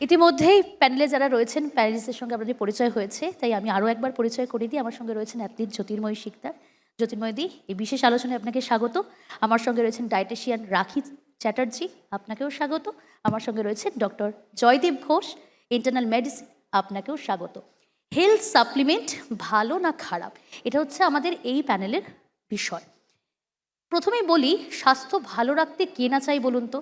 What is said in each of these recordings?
ইতিমধ্যেই প্যানেলে যারা রয়েছেন প্যানেলিস্টের সঙ্গে আপনাদের পরিচয় হয়েছে, তাই আমি আরও একবার পরিচয় করে দিই। আমার সঙ্গে রয়েছেন অ্যাথলিট জ্যোতির্ময়ী শিকদার। জ্যোতির্ময়দি, এই বিশেষ আলোচনায় আপনাকে স্বাগত। আমার সঙ্গে রয়েছেন ডায়েটিশিয়ান রাখি চ্যাটার্জি, আপনাকেও স্বাগত। আমার সঙ্গে রয়েছেন doctor Joydeep Ghosh, internal medicine, আপনাকেও স্বাগত। হেলথ সাপ্লিমেন্ট ভালো না খারাপ, এটা হচ্ছে আমাদের এই প্যানেলের বিষয়। প্রথমেই বলি, স্বাস্থ্য ভালো রাখতে কে না চাই বলুন তো?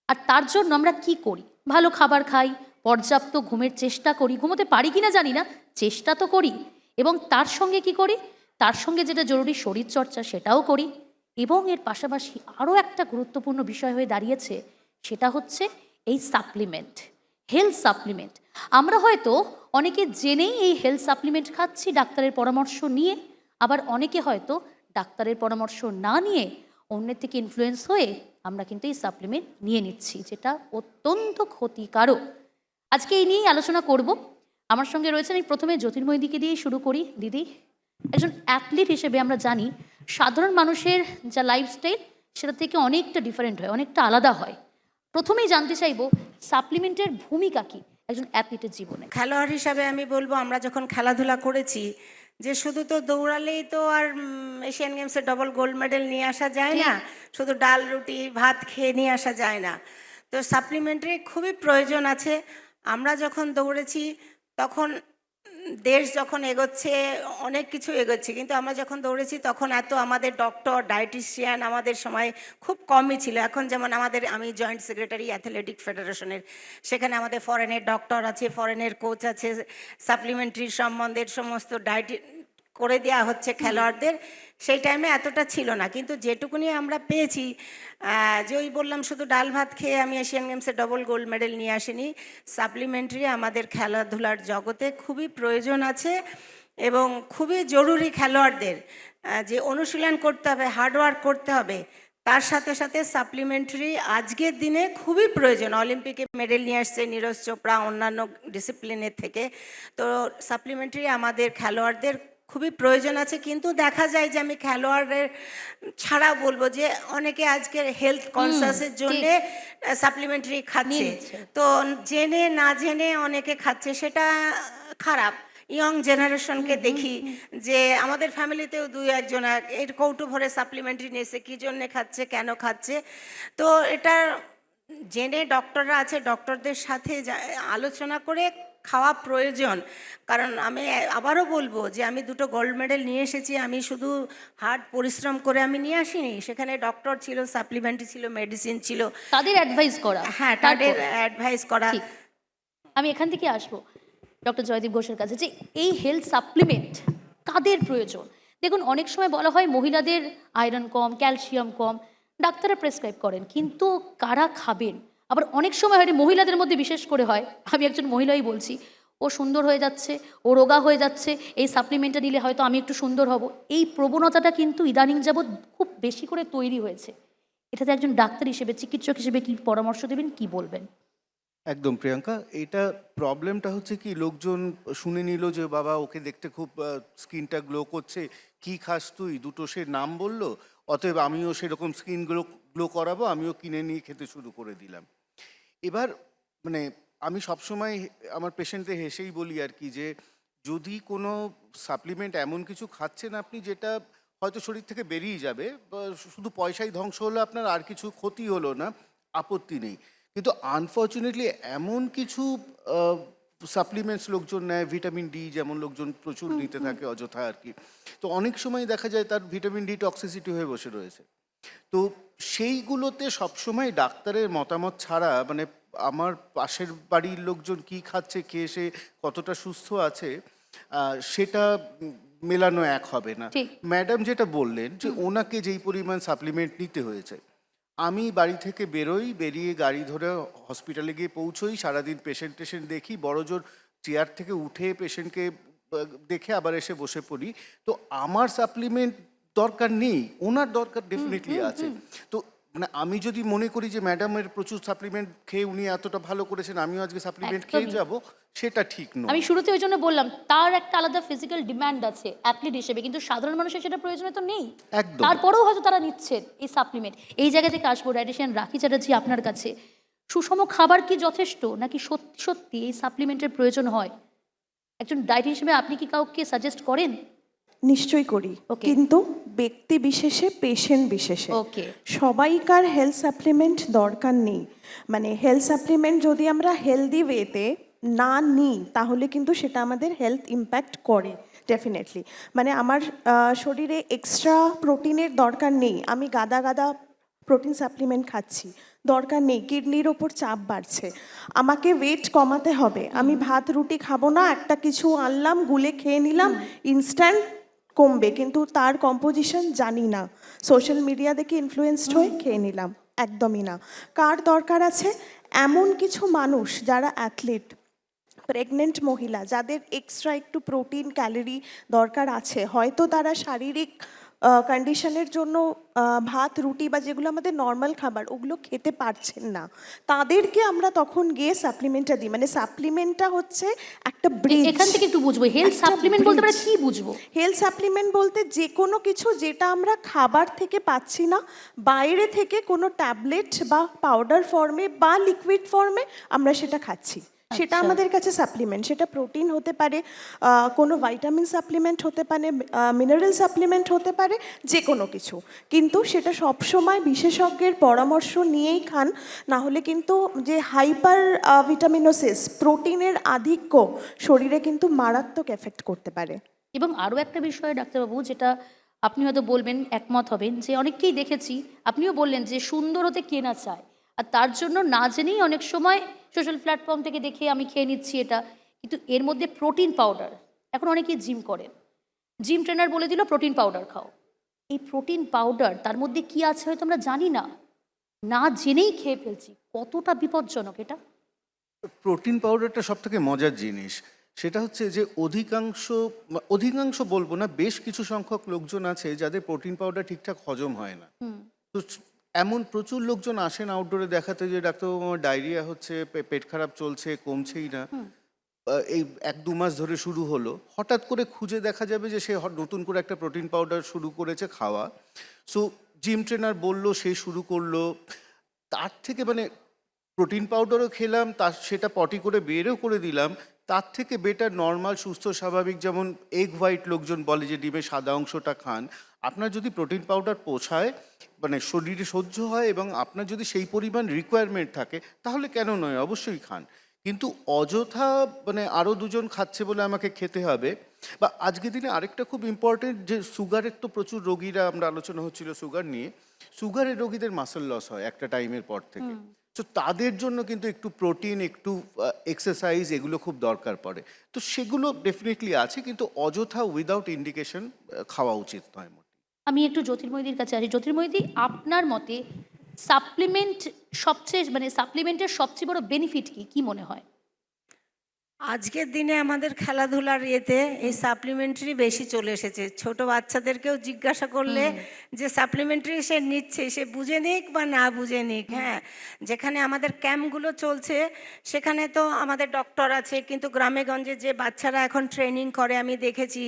আর তার জন্য আমরা কি করি? ভালো খাবার খাই, পর্যাপ্ত ঘুমের চেষ্টা করি, ঘুমোতে পারি কিনা জানি না, চেষ্টা তো করি। এবং তার সঙ্গে কি করি? তার সঙ্গে যেটা জরুরি শরীরচর্চা, সেটাও করি। এবং এর পাশাপাশি আরও একটা গুরুত্বপূর্ণ বিষয় হয়ে দাঁড়িয়েছে, সেটা হচ্ছে এই সাপ্লিমেন্ট, হেলথ সাপ্লিমেন্ট। আমরা হয়তো অনেকে জেনেই এই হেলথ সাপ্লিমেন্ট খাচ্ছি ডাক্তারের পরামর্শ নিয়ে, আবার অনেকে হয়তো ডাক্তারের পরামর্শ না নিয়ে অন্যের থেকে ইনফ্লুয়েন্স হয়ে আমরা কিন্তু এই সাপ্লিমেন্ট নিয়ে নিচ্ছি, যেটা অত্যন্ত ক্ষতিকারক। আজকে এই নিয়েই আলোচনা করব। আমার সঙ্গে রয়েছেন, আমি প্রথমে জ্যোতির্ময়দিকে দিয়ে শুরু করি। দিদি, একজন অ্যাথলিট হিসেবে আমরা জানি সাধারণ মানুষের যা লাইফস্টাইল সেটা থেকে অনেকটা ডিফারেন্ট হয়, অনেকটা আলাদা হয়। প্রথমেই জানতে চাইবো সাপ্লিমেন্টের ভূমিকা কি একজন অ্যাথলিটের জীবনে? খেলোয়াড় হিসাবে আমি বলবো, আমরা যখন খেলাধুলা করেছি, যে শুধু তো দৌড়ালেই তো আর এশিয়ান গেমসে ডবল গোল্ড মেডেল নিয়ে আসা যায় না, শুধু ডাল রুটি ভাত খেয়ে নিয়ে আসা যায় না। তো সাপ্লিমেন্টারি খুবই প্রয়োজন আছে। আমরা যখন দৌড়েছি তখন দেশ যখন এগোচ্ছে, অনেক কিছু এগোচ্ছে, কিন্তু আমরা যখন দৌড়েছি তখন এত আমাদের ডক্টর ডায়েটিশিয়ান আমাদের সময় খুব কমই ছিল। এখন যেমন আমি জয়েন্ট সেক্রেটারি অ্যাথলেটিক ফেডারেশনের, সেখানে আমাদের ফরেনের ডক্টর আছে, ফরেনের কোচ আছে, সাপ্লিমেন্টারি সম্বন্ধের সমস্ত ডায়েটি করে দেওয়া হচ্ছে খেলোয়াড়দের। সেই টাইমে এতটা ছিল না, কিন্তু যেটুকুনি আমরা পেয়েছি, যে ওই বললাম শুধু ডাল ভাত খেয়ে আমি এশিয়ান গেমসে ডবল গোল্ড মেডেল নিয়ে আসিনি। সাপ্লিমেন্টারি আমাদের খেলাধুলার জগতে খুবই প্রয়োজন আছে এবং খুবই জরুরি। খেলোয়াড়দের যে অনুশীলন করতে হবে, হার্ডওয়ার্ক করতে হবে, তার সাথে সাথে সাপ্লিমেন্টারি আজকের দিনে খুবই প্রয়োজন। অলিম্পিকে মেডেল নিয়ে আসছে নীরজ চোপড়া অন্যান্য ডিসিপ্লিনের থেকে। তো সাপ্লিমেন্টারি আমাদের খেলোয়াড়দের খুবই প্রয়োজন আছে। কিন্তু দেখা যায় যে আমি খেলোয়াড়ের ছাড়া বলবো যে অনেকে আজকের হেলথ কনসিয়াসের জন্য সাপ্লিমেন্টারি খাচ্ছে। তো জেনে না জেনে অনেকে খাচ্ছে, সেটা খারাপ। ইয়ং জেনারেশনকে দেখি যে আমাদের ফ্যামিলিতেও দুই একজন এর কৌটো ভরে সাপ্লিমেন্টারি নিয়েছে, কী জন্যে খাচ্ছে, কেন খাচ্ছে। তো এটা জেনে ডক্টররা আছে, ডক্টরদের সাথে আলোচনা করে খাওয়া প্রয়োজন। কারণ আমি আবারও বলবো যে আমি দুটো গোল্ড মেডেল নিয়ে এসেছি, আমি শুধু হার্ড পরিশ্রম করে আমি নিয়ে আসিনি। সেখানে ডক্টর ছিল, সাপ্লিমেন্টারি ছিল, মেডিসিন ছিল, তাদের অ্যাডভাইস করা। হ্যাঁ তাদের অ্যাডভাইস করা। আমি এখান থেকে আসবো ডক্টর জয়দীপ ঘোষের কাছে, যে এই হেলথ সাপ্লিমেন্ট কাদের প্রয়োজন? দেখুন, অনেক সময় বলা হয় মহিলাদের আয়রন কম, ক্যালসিয়াম কম, ডাক্তাররা প্রেসক্রাইব করেন, কিন্তু কারা খাবেন? আবার অনেক সময় হয় মহিলাদের মধ্যে বিশেষ করে হয়, আমি একজন মহিলাই বলছি, ও সুন্দর হয়ে যাচ্ছে, ও রোগা হয়ে যাচ্ছে, এই সাপ্লিমেন্টটা নিলে হয়তো আমি একটু সুন্দর হব। এই প্রবণতাটা কিন্তু ইদানিং যাবৎ খুব বেশি করে তৈরি হয়েছে। এটাতে একজন ডাক্তার হিসেবে, চিকিৎসক হিসেবে কি পরামর্শ দেবেন, কি বলবেন? একদম প্রিয়াঙ্কা, এটা প্রবলেমটা হচ্ছে কি, লোকজন শুনে নিল যে বাবা ওকে দেখতে খুব স্কিনটা গ্লো করছে, কি খাস তুই, দুটো সে নাম বললো, অতএব আমিও সেরকম স্কিন গ্লো গ্লো করাবো, আমিও কিনে নিয়ে খেতে শুরু করে দিলাম। এবার মানে আমি সবসময় আমার পেশেন্টদের হেসেই বলি আর কি, যে যদি কোনো সাপ্লিমেন্ট এমন কিছু খাচ্ছেন আপনি যেটা হয়তো শরীর থেকে বেরিয়ে যাবে, শুধু পয়সাই ধ্বংস হলো আপনার, আর কিছু ক্ষতি হলো না, আপত্তি নেই। কিন্তু আনফর্চুনেটলি এমন কিছু সাপ্লিমেন্টস লোকজন নেয়, ভিটামিন ডি যেমন লোকজন প্রচুর নিতে থাকে অযথা আর কি, তো অনেক সময় দেখা যায় তার ভিটামিন ডি টক্সিসিটি হয়ে বসে রয়েছে। তো সেইগুলোতে সবসময় ডাক্তারের মতামত ছাড়া, মানে আমার পাশের বাড়ির লোকজন কি খাচ্ছে, খেয়ে সে কতটা সুস্থ আছে, সেটা মেলানো এক হবে না। ম্যাডাম যেটা বললেন যে ওনাকে যেই পরিমাণ সাপ্লিমেন্ট নিতে হয়েছে, আমি বাড়ি থেকে বেরিয়ে গাড়ি ধরে হসপিটালে গিয়ে পৌঁছোই, সারাদিন পেশেন্ট দেখি, বড়জোর চেয়ার থেকে উঠে পেশেন্টকে দেখে আবার এসে বসে পড়ি। তো আমার সাপ্লিমেন্ট দরকার নেই, ওনার দরকার ডেফিনেটলি আছে। তো মানে আমি যদি মনে করি যে ম্যাডামের প্রচুর সাপ্লিমেন্ট খেয়ে উনি এতটা ভালো করেছেন, আমিও আজকে সাপ্লিমেন্ট খেয়ে যাব, সেটা ঠিক নয়। আমি শুরুতে ওই জন্য বললাম তার একটা আলাদা ফিজিক্যাল ডিমান্ড আছে অ্যাথলিট হিসেবে, কিন্তু সাধারণ মানুষের সেটা প্রয়োজনে তো নেই। একদম। তারপরেও হয়তো তারা নিচ্ছেন এই সাপ্লিমেন্ট। এই জায়গা থেকে আসবো ডায়েটিশিয়ান রাখি চ্যাটার্জি আপনার কাছে। সুষম খাবার কি যথেষ্ট, নাকি সত্যি সত্যি এই সাপ্লিমেন্টের প্রয়োজন হয়? একজন ডায়েটিশিয়ান হিসেবে আপনি কি কাউকে সাজেস্ট করেন? নিশ্চয়ই করি, Okay. কিন্তু ব্যক্তি বিশেষে, পেশেন্ট বিশেষে। ওকে। সবাইকার হেলথ সাপ্লিমেন্ট দরকার নেই। মানে হেলথ সাপ্লিমেন্ট যদি আমরা হেলদি ওয়েতে না নিই তাহলে কিন্তু সেটা আমাদের হেলথ ইম্প্যাক্ট করে ডেফিনেটলি। মানে আমার শরীরে এক্সট্রা প্রোটিনের দরকার নেই, আমি গাদা গাদা প্রোটিন সাপ্লিমেন্ট খাচ্ছি, দরকার নেই। কিডনির ওপর চাপ বাড়ছে, আমাকে ওয়েট কমাতে হবে, আমি ভাত রুটি খাবো না, একটা কিছু আনলাম গুলে খেয়ে নিলাম, ইনস্ট্যান্ট কমবে, কিন্তু তার কম্পোজিশন জানি না, সোশ্যাল মিডিয়া দেখে ইনফ্লুয়েন্সড হয়ে খেয়ে নিলাম, একদমই না। কার দরকার আছে? এমন কিছু মানুষ যারা অ্যাথলিট, প্রেগনেন্ট মহিলা, যাদের এক্সট্রা একটু প্রোটিন ক্যালোরি দরকার আছে, হয়তো তারা শারীরিক কন্ডিশনের জন্য ভাত রুটি বা যেগুলো আমাদের নর্মাল খাবার ওগুলো খেতে পারছেন না, তাদেরকে আমরা তখন গিয়ে সাপ্লিমেন্টটা দিই। মানে সাপ্লিমেন্টটা হচ্ছে একটা ব্রিজ। এখান থেকে একটু বুঝবো হেলথ একটা সাপ্লিমেন্ট বলতে আমরা bridge। কি বুঝবো? হেলথ সাপ্লিমেন্ট বলতে যে কোনো কিছু যেটা আমরা খাবার থেকে পাচ্ছি না, বাইরে থেকে কোনো ট্যাবলেট বা পাউডার ফর্মে বা লিকুইড ফর্মে আমরা সেটা খাচ্ছি, সেটা আচ্ছা। আমাদের কাছে সাপ্লিমেন্ট। সেটা প্রোটিন হতে পারে, কোনো ভাইটামিন সাপ্লিমেন্ট হতে পারে, মিনারেল সাপ্লিমেন্ট হতে পারে, যে কোনো কিছু। কিন্তু সেটা সবসময় বিশেষজ্ঞের পরামর্শ নিয়েই খান, না হলে কিন্তু যে হাইপার ভিটামিনোসিস, প্রোটিনের আধিক্য শরীরে কিন্তু মারাত্মক এফেক্ট করতে পারে। এবং আরও একটা বিষয় ডাক্তারবাবু, যেটা আপনি হয়তো বলবেন, একমত হবেন, যে অনেককেই দেখেছি, আপনিও বললেন যে সুন্দর হতে কে না চায়, আর তার জন্য না জেনেই অনেক সময় সোশ্যাল প্ল্যাটফর্ম থেকে দেখে আমি খেয়ে নিচ্ছি এটা। কিন্তু এর মধ্যে প্রোটিন পাউডার, এখন অনেকেই জিম করেন, জিম ট্রেনার বলে দিল প্রোটিন পাউডার খাও। এই প্রোটিন পাউডার তার মধ্যে কি আছে হয়তো আমরা জানি না, না জেনেই খেয়ে ফেলছি। কতটা বিপজ্জনক এটা? প্রোটিন পাউডারটা সব থেকে মজার জিনিস। সেটা হচ্ছে যে অধিকাংশ বলবো না, বেশ কিছু সংখ্যক লোকজন আছে যাদের প্রোটিন পাউডার ঠিকঠাক হজম হয় না। তো এমন প্রচুর লোকজন আসেন আউটডোরে দেখাতে যে ডাক্তারবাবু আমার ডায়রিয়া হচ্ছে, পেট খারাপ চলছে, কমছেই না। এই 1-2 মাস ধরে শুরু হলো, হঠাৎ করে খুঁজে দেখা যাবে যে সে নতুন করে একটা প্রোটিন পাউডার শুরু করেছে খাওয়া। সো জিম ট্রেনার বলল, সে শুরু করলো। তার থেকে মানে প্রোটিন পাউডারও খেলাম, তার সেটা পটি করে বেরও করে দিলাম, তার থেকে বেটার নর্মাল সুস্থ স্বাভাবিক, যেমন এগ হোয়াইট লোকজন বলে যে ডিমের সাদা অংশটা খান। আপনার যদি প্রোটিন পাউডার পোষায়, মানে শরীরে সহ্য হয়, এবং আপনার যদি সেই পরিমাণ রিকোয়ারমেন্ট থাকে, তাহলে কেন নয়, অবশ্যই খান। কিন্তু অযথা মানে আরও দুজন খাচ্ছে বলে আমাকে খেতে হবে। বা আজকের দিনে আরেকটা খুব ইম্পর্টেন্ট, যে সুগারের তো প্রচুর রোগীরা, আমরা আলোচনা হচ্ছিল সুগার নিয়ে, সুগারের রোগীদের মাসল লস হয় একটা টাইমের পর থেকে। তো তাদের জন্য কিন্তু একটু প্রোটিন, একটু এক্সারসাইজ, এগুলো খুব দরকার পড়ে। তো সেগুলো ডেফিনেটলি আছে, কিন্তু অযথা উইদাউট ইন্ডিকেশন খাওয়া উচিত নয়। আমি একটু জ্যোতির্ময়ীদির কাছে আসি। জ্যোতির্ময়ীদি, আপনার মতে সাপ্লিমেন্ট সবচেয়ে, মানে সাপ্লিমেন্টের সবচেয়ে বড় বেনিফিট কি, কি মনে হয়? আজকের দিনে আমাদের খেলাধুলার ইয়েতে এই সাপ্লিমেন্টারি বেশি চলে এসেছে। ছোট বাচ্চাদেরকেও জিজ্ঞাসা করলে যে সাপ্লিমেন্টারি সে নিচ্ছে, সে বুঝে নিক বা না বুঝে নিক, হ্যাঁ। যেখানে আমাদের ক্যাম্পগুলো চলছে সেখানে তো আমাদের ডক্টর আছে, কিন্তু গ্রামে গঞ্জে যে বাচ্চারা এখন ট্রেনিং করে আমি দেখেছি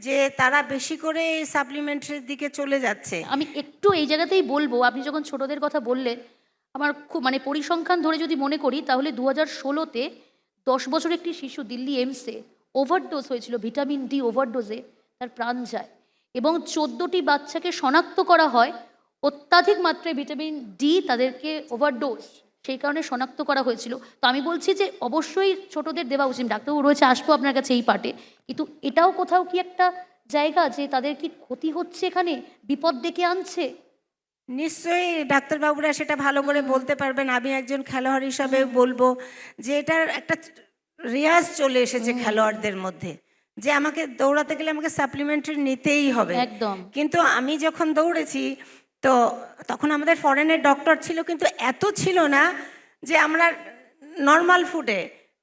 যে তারা বেশি করে এই সাপ্লিমেন্টারির দিকে চলে যাচ্ছে। আমি একটু এই জায়গাতেই বলবো, আপনি যখন ছোটদের কথা বললেন, আমার খুব মানে পরিসংখ্যান ধরে যদি মনে করি, তাহলে 2016-তে 10 বছরের একটি শিশু দিল্লি এমসে ওভারডোজ হয়েছিল, ভিটামিন ডি ওভারডোজে তার প্রাণ যায়, এবং 14টি বাচ্চাকে শনাক্ত করা হয় অত্যাধিক মাত্রায় ভিটামিন ডি তাদেরকে ওভারডোজ, সেই কারণে শনাক্ত করা হয়েছিল। তো আমি বলছি যে অবশ্যই ছোটদের দেওয়া উচিত। ডাক্তারবাবু রয়েছে, আসবো আপনার কাছে এই পার্টে, কিন্তু এটাও কোথাও কি একটা জায়গা যে তাদের কি ক্ষতি হচ্ছে, এখানে বিপদ ডেকে আনছে? নিশ্চয়ই ডাক্তারবাবুরা সেটা ভালো করে বলতে পারবেন। আমি একজন খেলোয়াড় হিসাবে বলবো যে এটার একটা রেয়াজ চলে এসেছে খেলোয়াড়দের মধ্যে, যে আমাকে দৌড়াতে গেলে আমাকে সাপ্লিমেন্টারি নিতেই হবে। একদম। কিন্তু আমি যখন দৌড়েছি তো তখন আমাদের ফরেনের ডক্টর ছিল, কিন্তু এত ছিল না যে আমরা নর্মাল ফুডে,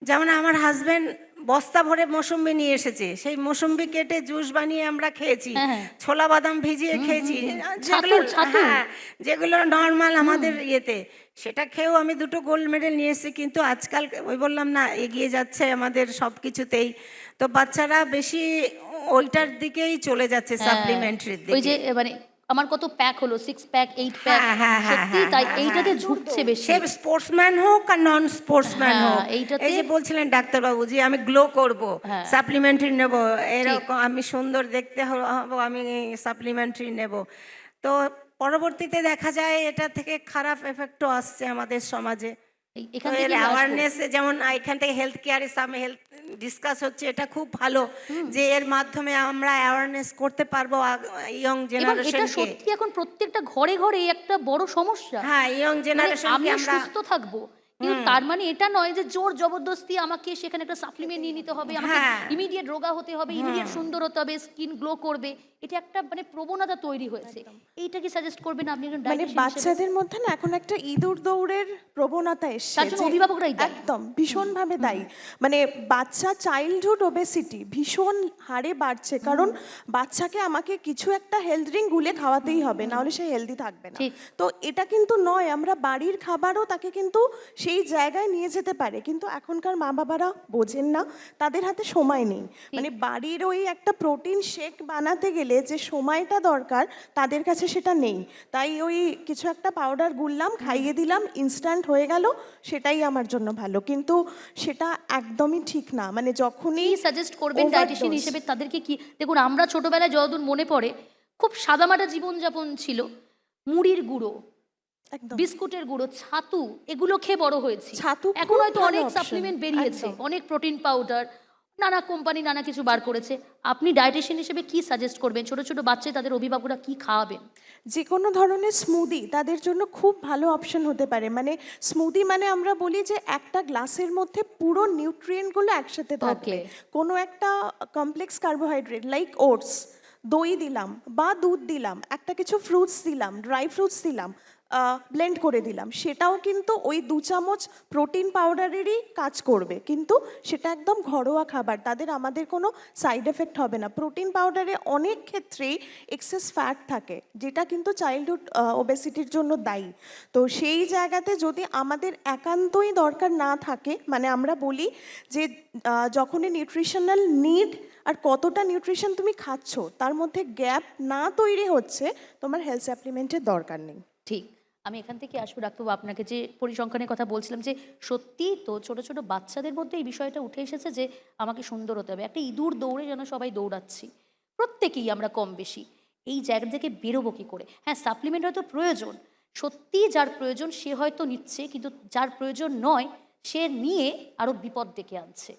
যেমন আমার হাজব্যান্ড বস্তা ভরে মৌসুম্বি নিয়ে এসেছে, সেই মৌসুম্বি কেটে জুস বানিয়ে আমরা খেয়েছি, হ্যাঁ। ছোলা বাদাম ভিজিয়ে খেয়েছি, ছাতু, ছাতু। হ্যাঁ, যেগুলো নর্মাল আমাদের ইয়েতে, সেটা খেয়েও আমি 2টো গোল্ড মেডেল নিয়ে এসেছি। কিন্তু আজকাল ওই বললাম না, এগিয়ে যাচ্ছে আমাদের সব কিছুতেই, তো বাচ্চারা বেশি ওইটার দিকেই চলে যাচ্ছে, সাপ্লিমেন্টারির ওই যে দিকে। মানে আমার কত প্যাক হলো, 6 প্যাক 8 প্যাক, সত্যি তাই এইটাতে ঝুঁকছে বেশি। সে স্পোর্টসম্যান হোক আর নন স্পোর্টসম্যান হ্যাঁ, হোক, এইটাতে- এই যে বলছিলেন ডাক্তারবাবু যে আমি গ্লো করব, হ্যাঁ। সাপ্লিমেন্টারি নেব, এরকম আমি সুন্দর দেখতে হব, আমি সাপ্লিমেন্টারি নেব, তো পরবর্তীতে দেখা যায় এটা থেকে খারাপ এফেক্টও আসছে আমাদের সমাজে। এখান তো থেকে এর অ্যাওয়ারনেস, যেমন এখান থেকে হেলথ কেয়ারের সামনে হেলথ ডিসকাস হচ্ছে, এটা খুব ভালো যে এর মাধ্যমে আমরা অ্যাওয়ারনেস করতে পারবো ইয়ং এবং এটা জেনারেশনকে। সত্যি এখন প্রত্যেকটা ঘরে ঘরে একটা বড় সমস্যা। হ্যাঁ, ইয়ং মানে জেনারেশনকে আমি আমরা সুস্থ থাকবো, কিন্তু তার মানে এটা নয় যে জোর জবরদস্তি আমাকে সেখানে একটা সাপ্লিমেন্ট নিয়ে নিতে হবে, আমাকে হ্যাঁ। ইমিডিয়েট রোগা হতে হবে, ইমিডিয়েট সুন্দর হতে হবে, স্কিন গ্লো করবে, এটা একটা মানে প্রবণতা তৈরি হয়েছে। এইটা কি সাজেস্ট করবেন আপনি একজন মানে dietitian হিসেবে? বাচ্চাদের মধ্যে না এখন একটা ইঁদুর দৌড়ের প্রবণতা এসছে, তার জন্য যে- অভিভাবকরাই দায়ী। একদম ভীষণভাবে দায়ী। মানে বাচ্চা চাইল্ডহুড ওবেসিটি ভীষণ হারে বাড়ছে, কারণ বাচ্চাকে আমাকে কিছু একটা হেলথ ড্রিঙ্ক গুলে খাওয়াতেই হবে, না হলে সে হেলদি থাকবে না। ঠিক। তো এটা কিন্তু নয়, আমরা বাড়ির খাবারও তাকে কিন্তু সেই জায়গায় নিয়ে যেতে পারে, কিন্তু এখনকার মা বাবারা বোঝেন না, তাদের হাতে সময় নেই। মানে বাড়ির ওই একটা প্রোটিন শেক বানাতে গেলে যে সময়টা দরকার তাদের কাছে সেটা নেই, তাই ওই কিছু একটা পাউডার গুললাম, খাইয়ে দিলাম, ইনস্ট্যান্ট হয়ে গেল, সেটাই আমার জন্য ভালো, কিন্তু সেটা একদমই ঠিক না। মানে যখনই কি সাজেস্ট করবেন overdose- ডায়েটিশিয়ান হিসেবে তাদেরকে? কি দেখুন, আমরা ছোটবেলায় যতদূর মনে পড়ে খুব সাদামাটা জীবনযাপন ছিল, মুড়ির গুঁড়ো, একদম বিস্কুটের গুঁড়ো, ছাতু, এগুলো খেয়ে বড় হয়েছি। ছাতু এখন খুব হয়তো ভালো অনেক option, সাপ্লিমেন্ট বেরিয়েছে, একদম। অনেক প্রোটিন পাউডার, নানা কোম্পানি নানা কিছু বার করেছে। আপনি ডায়েটিশিয়ান হিসেবে কি সাজেস্ট করবেন? ছোট ছোট বাচ্চা তাদের অভিভাবকরা কি খাওয়াবেন? যে কোনো ধরনের স্মুদি তাদের জন্য খুব ভালো অপশন হতে পারে। মানে স্মুদি মানে আমরা বলি যে একটা গ্লাসের মধ্যে পুরো নিউট্রিয়েন্টগুলো একসাথে থাকবে, কোনো একটা কমপ্লেক্স কার্বোহাইড্রেট লাইক ওটস, দই দিলাম বা দুধ দিলাম, একটা কিছু ফ্রুটস দিলাম, ড্রাই ফ্রুটস দিলাম, ব্লেন্ড করে দিলাম, সেটাও কিন্তু ওই 2 চামচ প্রোটিন পাউডারেরই কাজ করবে, কিন্তু সেটা একদম ঘরোয়া খাবার, তাদের আমাদের কোনো সাইড এফেক্ট হবে না। প্রোটিন পাউডারে অনেক ক্ষেত্রেই এক্সেস ফ্যাট থাকে, যেটা কিন্তু চাইল্ডহুড ওবেসিটির জন্য দায়ী। তো সেই জায়গাতে যদি আমাদের একান্তই দরকার না থাকে, মানে আমরা বলি যে যখনই নিউট্রিশনাল নিড আর কতটা নিউট্রিশন তুমি খাচ্ছ তার মধ্যে গ্যাপ না তৈরি হচ্ছে, তোমার হেলথ সাপ্লিমেন্টের দরকার নেই। ঠিক। আমি এখান থেকে আসবো ডাক্তারবাবু, আপনাকে যে পরিসংখ্যানের কথা বলছিলাম, যে সত্যি তো ছোট ছোট বাচ্চাদের মধ্যে এই বিষয়টা উঠে এসেছে যে আমাকে সুন্দর হতে হবে, একটা ইঁদুর দৌড়ে যেন সবাই দৌড়াচ্ছি, প্রত্যেকেই আমরা কম বেশি। এই জায়গা থেকে বেরোবো কী করে? হ্যাঁ, সাপ্লিমেন্ট হয়তো প্রয়োজন, সত্যি যার প্রয়োজন সে হয়তো নিচ্ছে, কিন্তু যার প্রয়োজন নয় সে নিয়ে আরও বিপদ ডেকে আনছে।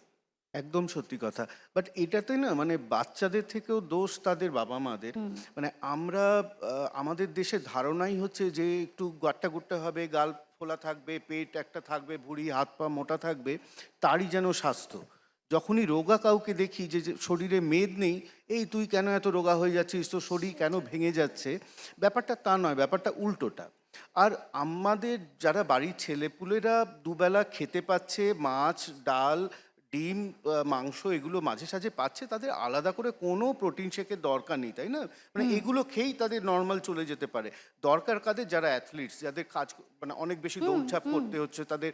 একদম সত্যি কথা। বাট এটাতে না মানে বাচ্চাদের থেকেও দোষ তাদের বাবা মাদের। মানে আমরা আমাদের দেশে ধারণাই হচ্ছে যে একটু গাট্টা গুট্টা হবে, গাল ফোলা থাকবে, পেট একটা থাকবে, ভুঁড়ি হাত পা মোটা থাকবে, তারই যেন স্বাস্থ্য। যখনই রোগা কাউকে দেখি যে যে শরীরে মেদ নেই, এই তুই কেন এত রোগা হয়ে যাচ্ছিস, তোর শরীর কেন ভেঙে যাচ্ছে, ব্যাপারটা তা নয়, ব্যাপারটা উল্টোটা। আর আমাদের যারা বাড়ির ছেলেপুলেরা দুবেলা খেতে পাচ্ছে, মাছ ডাল ডিম মাংস এগুলো মাঝে সাঝে পাচ্ছে, তাদের আলাদা করে কোনো প্রোটিন শেকের দরকার নেই, তাই না? মানে এগুলো খেয়েই তাদের নর্মাল চলে যেতে পারে। দরকার কাদের? যারা অ্যাথলিটস, যাদের কাজ মানে অনেক বেশি দৌড়ঝাঁপ করতে হচ্ছে, তাদের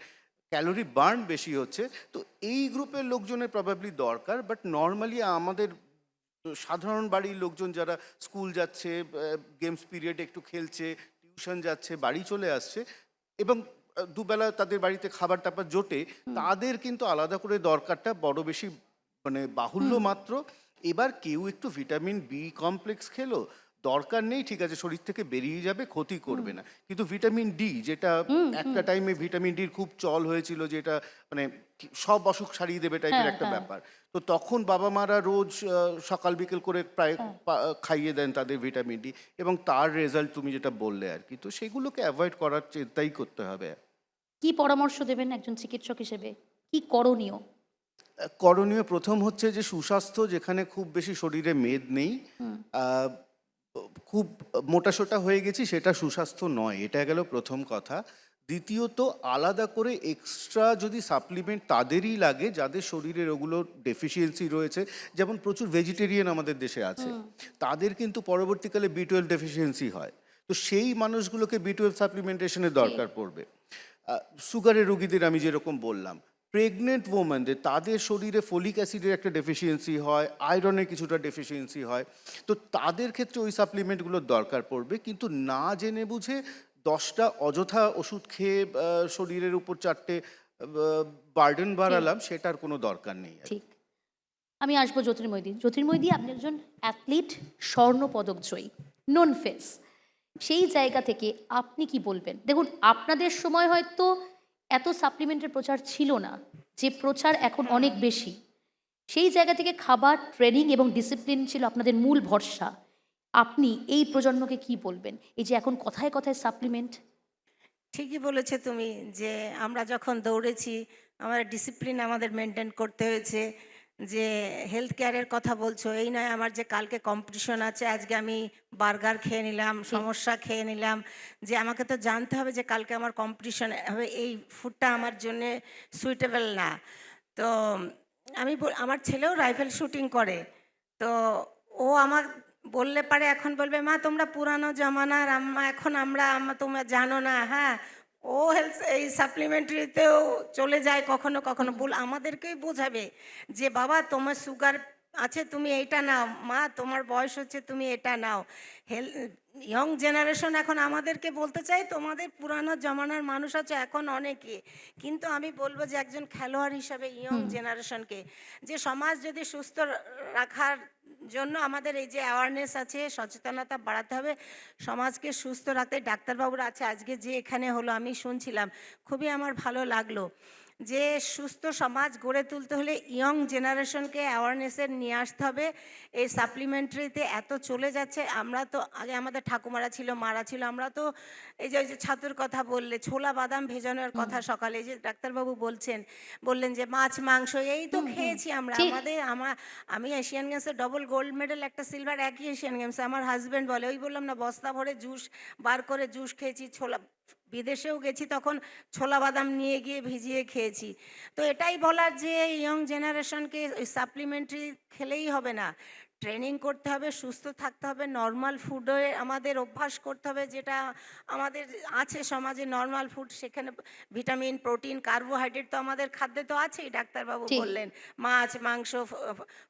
ক্যালোরি বার্ন বেশি হচ্ছে, তো এই গ্রুপের লোকজনের প্রবাবলি দরকার। বাট নর্মালি আমাদের সাধারণ বাড়ির লোকজন যারা স্কুল যাচ্ছে, গেমস পিরিয়ডে একটু খেলছে, টিউশন যাচ্ছে, বাড়ি চলে আসছে, এবং দুবেলা তাদের বাড়িতে খাবার টাবার জোটে, তাদের কিন্তু আলাদা করে দরকারটা বড় বেশি মানে বাহুল্য মাত্র। এবার কেউ একটু ভিটামিন বি কমপ্লেক্স খেলো, দরকার নেই, ঠিক আছে, শরীর থেকে বেরিয়ে যাবে, ক্ষতি করবে না। কিন্তু ভিটামিন ডি, যেটা একটা টাইমে ভিটামিন ডির খুব চল হয়েছিল, যেটা মানে সব অসুখ সারিয়ে দেবে টাইপের একটা ব্যাপার, তো তখন বাবা মারা রোজ সকাল বিকেল করে প্রায় খাইয়ে দেন তাদের ভিটামিন ডি, এবং তার রেজাল্ট তুমি যেটা বললে আর কি, তো সেগুলোকে অ্যাভয়েড করার চিন্তাই করতে হবে। কি পরামর্শ দেবেন একজন চিকিৎসক হিসেবে? কি করণীয়? করণীয় প্রথম হচ্ছে যে সুস্বাস্থ্য, যেখানে খুব বেশি শরীরে মেদ নেই, খুব মোটাসোটা হয়ে গেছি, সেটা সুস্বাস্থ্য নয়, এটা গেল প্রথম কথা। দ্বিতীয়ত, আলাদা করে এক্সট্রা যদি সাপ্লিমেন্ট তাদেরই লাগে যাদের শরীরের ওগুলো ডেফিসিয়েন্সি রয়েছে, যেমন প্রচুর ভেজিটেরিয়ান আমাদের দেশে আছে, তাদের কিন্তু পরবর্তীকালে B12 ডেফিসিয়েন্সি হয়, তো সেই মানুষগুলোকে B12 সাপ্লিমেন্টেশনের দরকার পড়বে। সুগারের রোগীদের আমি যেরকম বললাম, প্রেগনেন্ট ওমেনদের তাদের শরীরে ফলিক অ্যাসিডের একটা ডেফিসিয়েন্সি হয়, আয়রনের কিছুটা ডেফিসিয়েন্সি হয়, তো তাদের ক্ষেত্রে ওই সাপ্লিমেন্টগুলোর দরকার পড়বে। কিন্তু না জেনে বুঝে 10টা অযথা ওষুধ খেয়ে শরীরের উপর 4টে বার্ডেন বাড়ালাম, সেটার কোনো দরকার নেই। ঠিক। আমি আসবো জ্যোতির্ময়দি। জ্যোতির্ময়দি, আপনি একজন অ্যাথলিট, স্বর্ণ পদক জয়ী, নোন ফেস। সেই জায়গা থেকে আপনি কি বলবেন? দেখুন, আপনাদের সময় হয়তো এত সাপ্লিমেন্টের প্রচার ছিল না, যে প্রচার এখন অনেক বেশি। সেই জায়গা থেকে খাবার, ট্রেনিং এবং ডিসিপ্লিন ছিল আপনাদের মূল ভরসা। আপনি এই প্রজন্মকে কি বলবেন? এই যে এখন কথায় কথায় সাপ্লিমেন্ট। ঠিকই বলেছে তুমি, যে আমরা যখন দৌড়েছি আমাদের ডিসিপ্লিন আমাদের মেনটেন করতে হয়েছে। যে হেলথ কেয়ারের কথা বলছো, এই নয় আমার যে কালকে কম্পিটিশন আছে আজকে আমি বার্গার খেয়ে নিলাম, সমস্যা খেয়ে নিলাম, যে আমাকে তো জানতে হবে যে কালকে আমার কম্পিটিশন হবে, এই ফুডটা আমার জন্য সুইটেবল না। তো আমার ছেলেও রাইফেল শুটিং করে, তো ও আমার বললে পারে, এখন বলবে মা তোমরা পুরানো জামানার আম্মা, এখন তোমরা জানো না। হ্যাঁ, ও এই সাপ্লিমেন্টারিতেও চলে যায় কখনো কখনো, আমাদেরকেই বোঝাবে যে বাবা তোমার সুগার আছে তুমি এইটা নাও, মা তোমার বয়স হচ্ছে তুমি এটা নাও। ইয়ং জেনারেশন এখন আমাদেরকে বলতে চাই তোমাদের পুরানো জমানার মানুষ আছে এখন অনেকে, কিন্তু আমি বলবো যে একজন খেলোয়াড় হিসাবে ইয়ং জেনারেশনকে, যে সমাজ যদি সুস্থ রাখার জন্য আমাদের এই যে অ্যাওয়ারনেস আছে, সচেতনতা বাড়াতে হবে, সমাজকে সুস্থ রাখতে। ডাক্তারবাবুরা আছে আজকে যে এখানে হলো, আমি শুনছিলাম, খুবই আমার ভালো লাগলো যে সুস্থ সমাজ গড়ে তুলতে হলে ইয়ং জেনারেশনকে অ্যাওয়ারনেসের নিয়ে আসতে হবে। এই সাপ্লিমেন্টারিতে এত চলে যাচ্ছে, আমরা তো আগে আমাদের ঠাকুমারা ছিল, মারা ছিল, আমরা তো এই যে ছাতুর কথা বললে, ছোলা বাদাম ভেজানোর কথা সকালে, এই যে ডাক্তারবাবু বললেন যে মাছ মাংস এই তো খেয়েছি আমরা। আমি এশিয়ান গেমসে ডবল গোল্ড মেডেল, একটা সিলভার, একই এশিয়ান গেমসে। আমার হাজব্যান্ড বলে, ওই বললাম না বস্তা ভরে জুস বার করে জুস খেয়েছি, বিদেশেও গেছি তখন ছোলা বাদাম নিয়ে গিয়ে ভিজিয়ে খেয়েছি। তো এটাই বলার যে ইয়ং জেনারেশনকে ওই সাপ্লিমেন্টারি খেলেই হবে না, ট্রেনিং করতে হবে, সুস্থ থাকতে হবে, নর্মাল ফুডে আমাদের অভ্যাস করতে হবে, যেটা আমাদের আছে সমাজে নর্মাল ফুড, সেখানে ভিটামিন, প্রোটিন, কার্বোহাইড্রেট তো আমাদের খাদ্যে তো আছেই, ডাক্তারবাবু বললেন মাছ মাংস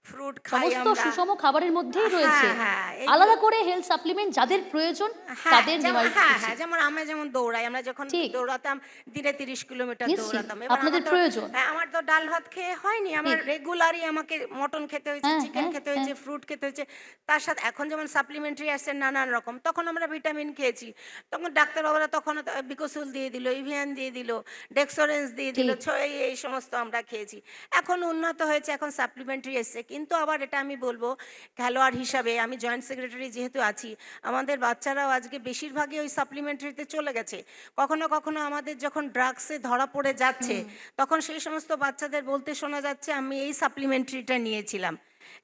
ফ্রুট খাই সমস্ত আমরা। সুষম খাবারের মধ্যেই রয়েছে। হ্যাঁ, আলাদা করে হেলথ সাপ্লিমেন্ট যাদের প্রয়োজন তাদের নেওয়া উচিত। যেমন আমরা যেমন দৌড়াই, আমরা যখন দৌড়াতাম দিনে 30 কিলোমিটার দৌড়াতাম, আপনাদের প্রয়োজন। আমার তো ডাল ভাত খেয়ে হয়নি, আমার রেগুলারই আমাকে মটন খেতে হয়েছে, চিকেন খেতে হয়েছে, ফ্রুট খেতে হয়েছে। তার সাথে এখন যেমন সাপ্লিমেন্টারি আসছে নানান রকম, তখন আমরা ভিটামিন খেয়েছি, তখন ডাক্তারবাবুরা তখন বিকোসুল দিয়ে দিল, ইভিয়ান দিয়ে দিল, ডেক্সোরেন্স দিয়ে দিল, এই সমস্ত আমরা খেয়েছি। এখন উন্নত হয়েছে, এখন সাপ্লিমেন্টারি এসছে। কিন্তু আবার এটা আমি বলবো, খেলোয়াড় হিসাবে আমি জয়েন্ট সেক্রেটারি যেহেতু আছি, আমাদের বাচ্চারাও আজকে বেশিরভাগই ওই সাপ্লিমেন্টারিতে চলে গেছে। কখনো কখনো আমাদের যখন ড্রাগসে ধরা পড়ে যাচ্ছে, তখন সেই সমস্ত বাচ্চাদের বলতে শোনা যাচ্ছে আমি এই সাপ্লিমেন্টারিটা নিয়েছিলাম।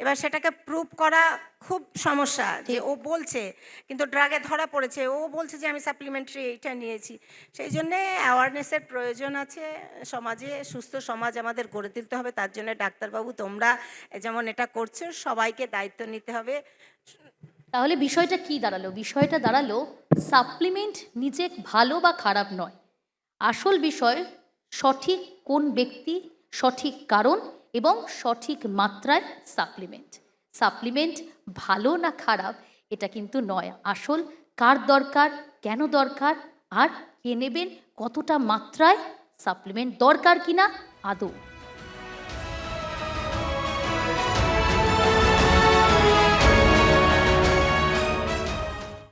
এবার সেটাকে প্রুভ করা খুব সমস্যা, যে ও বলছে কিন্তু ড্রাগে ধরা পড়েছে, ও বলছে যে আমি সাপ্লিমেন্টারি এইটা নিয়েছি। সেই জন্যে অ্যাওয়ারনেসের প্রয়োজন আছে, সমাজে সুস্থ সমাজ আমাদের গড়ে তুলতে হবে। তার জন্য ডাক্তারবাবু তোমরা যেমন এটা করছো, সবাইকে দায়িত্ব নিতে হবে। তাহলে বিষয়টা কি দাঁড়ালো? বিষয়টা দাঁড়ালো সাপ্লিমেন্ট নিজে ভালো বা খারাপ নয়, আসল বিষয় সঠিক কোন ব্যক্তি, সঠিক কারণ এবং সঠিক মাত্রায় সাপ্লিমেন্ট। সাপ্লিমেন্ট ভালো না খারাপ এটা কিন্তু নয়, আসল কার দরকার, কেন দরকার, আর কে নেবেন, কতটা মাত্রায় সাপ্লিমেন্ট দরকার কিনা আদৌ।